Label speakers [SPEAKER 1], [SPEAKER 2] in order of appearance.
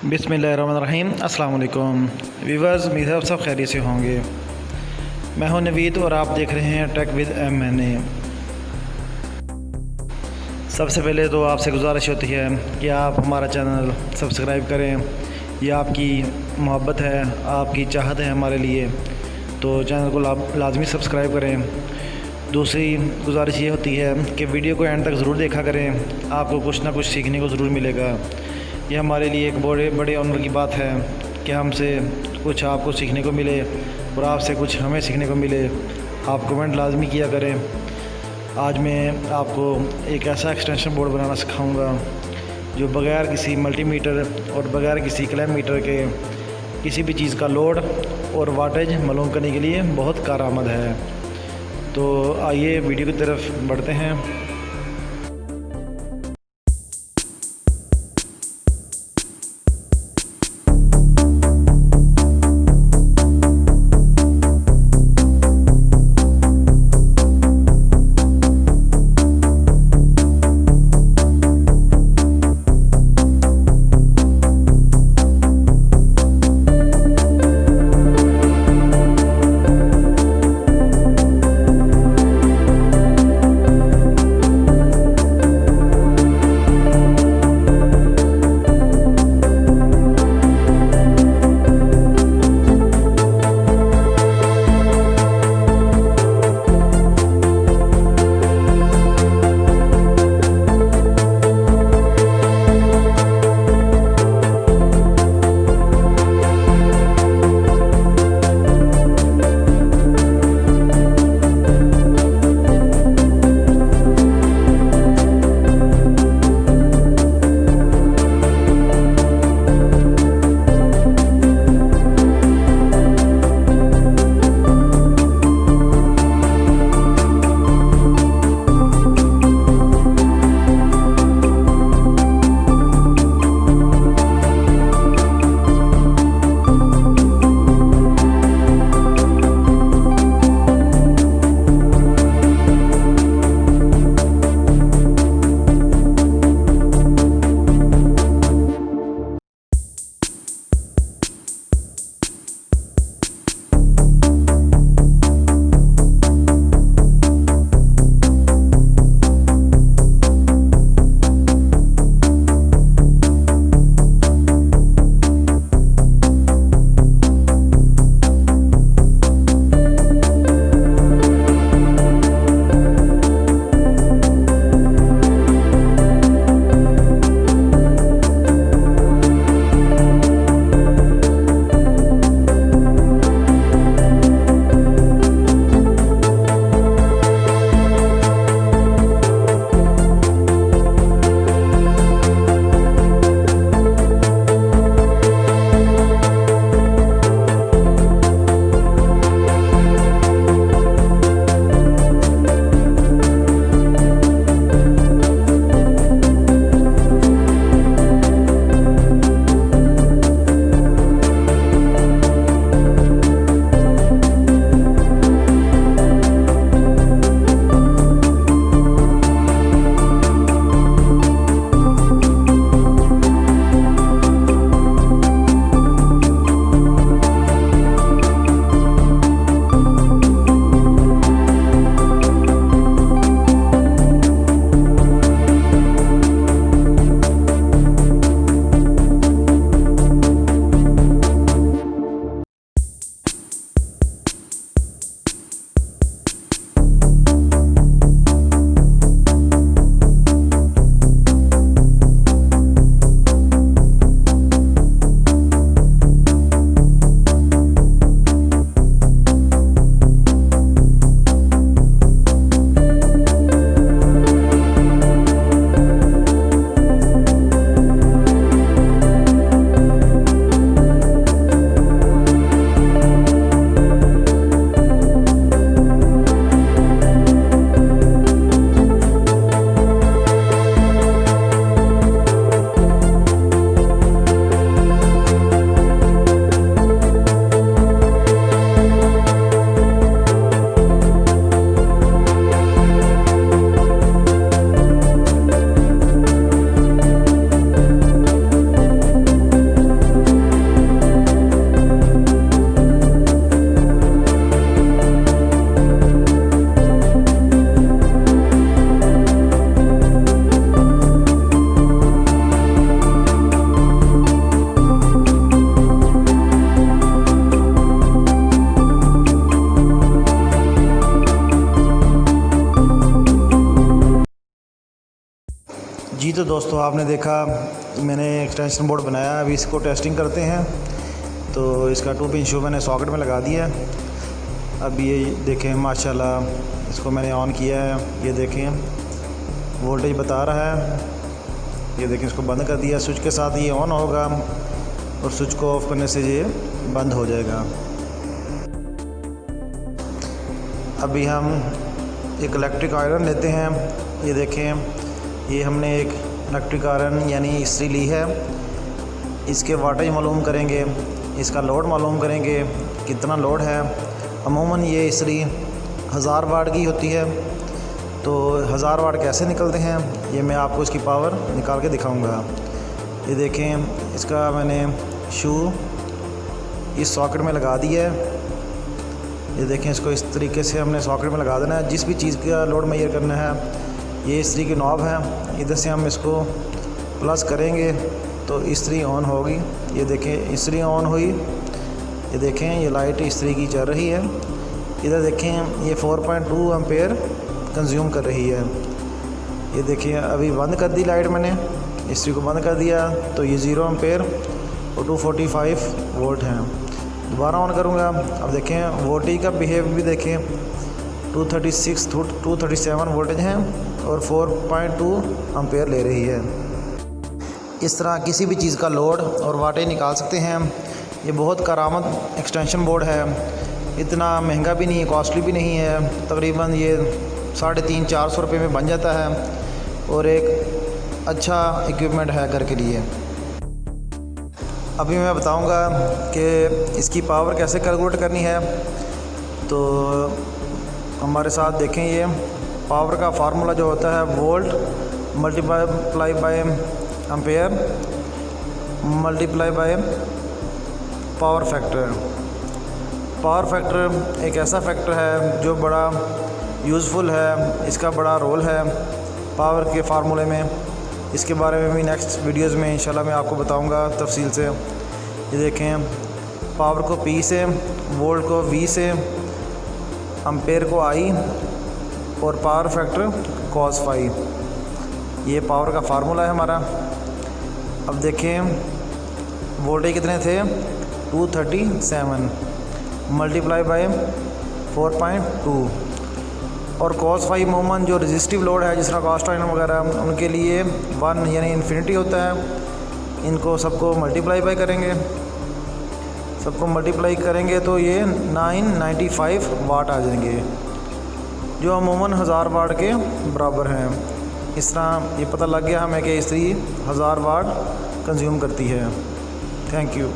[SPEAKER 1] बिस्मिल्लाहिर्रहमानिर्रहीम। अस्सलाम वालेकुम व्यूअर्स, उम्मीद है आप सब खैरियत से होंगे। मैं हूं नवीद और आप देख रहे हैं टेक विद MNA। सबसे पहले तो आपसे गुजारिश होती है कि आप हमारा चैनल सब्सक्राइब करें। यह आपकी मोहब्बत है, आपकी चाहत है हमारे लिए, तो चैनल को लाजमी सब्सक्राइब करें। दूसरी गुजारिश ये होती है कि वीडियो को एंड तक ज़रूर देखा करें, आपको कुछ ना कुछ सीखने को ज़रूर मिलेगा। ये हमारे लिए एक बड़े ऑनर की बात है कि हमसे कुछ आपको सीखने को मिले और आपसे कुछ हमें सीखने को मिले। आप कमेंट लाजमी किया करें। आज मैं आपको एक ऐसा एक्सटेंशन बोर्ड बनाना सिखाऊंगा जो बग़ैर किसी मल्टीमीटर और बग़ैर किसी क्लैम मीटर के किसी भी चीज़ का लोड और वाटेज मालूम करने के लिए बहुत कारआमद है। तो आइए वीडियो की तरफ बढ़ते हैं। जी तो दोस्तों आपने देखा मैंने एक्सटेंशन बोर्ड बनाया, अभी इसको टेस्टिंग करते हैं। तो इसका 2 पिन शू मैंने सॉकेट में लगा दिया है। अब ये देखें माशाल्लाह, इसको मैंने ऑन किया है, ये देखें वोल्टेज बता रहा है। ये देखें इसको बंद कर दिया, स्विच के साथ ये ऑन होगा और स्विच को ऑफ़ करने से ये बंद हो जाएगा। अभी हम एक इलेक्ट्रिक आयरन लेते हैं। ये देखें ये हमने एक इलेक्ट्रिक आयरन यानी इस्त्री ली है। इसके वाटेज मालूम करेंगे, इसका लोड मालूम करेंगे कितना लोड है। अमूमन ये इस्त्री 1000 वाट की होती है। तो 1000 वाट कैसे निकलते हैं ये मैं आपको इसकी पावर निकाल के दिखाऊंगा। ये देखें इसका मैंने शू इस सॉकेट में लगा दिया है। ये देखें इसको इस तरीके से हमने सॉकेट में लगा देना है। जिस भी चीज़ का लोड मेजर करना है, ये इस्त्री की नॉब है, इधर से हम इसको प्लस करेंगे तो इस्त्री ऑन होगी। ये देखें इस्त्री ऑन हुई। ये देखें ये लाइट इस्त्री की चल रही है। इधर देखें ये 4.2 एम्पेयर कंज्यूम कर रही है। ये देखिए अभी बंद कर दी लाइट, मैंने इस्त्री को बंद कर दिया तो ये 0 एम्पेयर और 245 वोल्ट हैं। दोबारा ऑन करूँगा। अब देखें वोल्टेज का बिहेव भी देखें, 236 237 वोल्टेज हैं और 4.2 एम्पेयर ले रही है। इस तरह किसी भी चीज़ का लोड और वाटेज निकाल सकते हैं। ये बहुत करामत एक्सटेंशन बोर्ड है, इतना महंगा भी नहीं है, कॉस्टली भी नहीं है। तकरीबन ये 350-400 रुपये में बन जाता है और एक अच्छा इक्विपमेंट है घर के लिए। अभी मैं बताऊंगा कि इसकी पावर कैसे कैलकुलेट करनी है। तो हमारे साथ देखें, ये पावर का फार्मूला जो होता है volt multiply by ampere multiply by power factor. Power factor एक ऐसा फैक्टर है जो बड़ा यूज़फुल है, इसका बड़ा रोल है पावर के फार्मूले में। इसके बारे में भी नेक्स्ट वीडियोज़ में इंशाल्लाह मैं आपको बताऊंगा तफसील से। ये देखें पावर को P से, वोल्ट को V से, एम्पेयर को I और पावर फैक्टर cos phi। ये पावर का फार्मूला है हमारा। अब देखें वोल्टेज कितने थे, 237 मल्टीप्लाई बाय 4.2 और cos phi अमूमन जो रेजिस्टिव लोड है जिस तरह कास्ट आयरन वगैरह उनके लिए 1 यानी इन्फिनिटी होता है। इनको सबको मल्टीप्लाई बाय करेंगे, सबको मल्टीप्लाई करेंगे तो ये 995 वाट आ जाएंगे, जो अमूमन 1000 वाट के बराबर हैं। इस तरह ये पता लग गया हमें कि इस्त्री 1000 वाट कंज्यूम करती है। Thank you.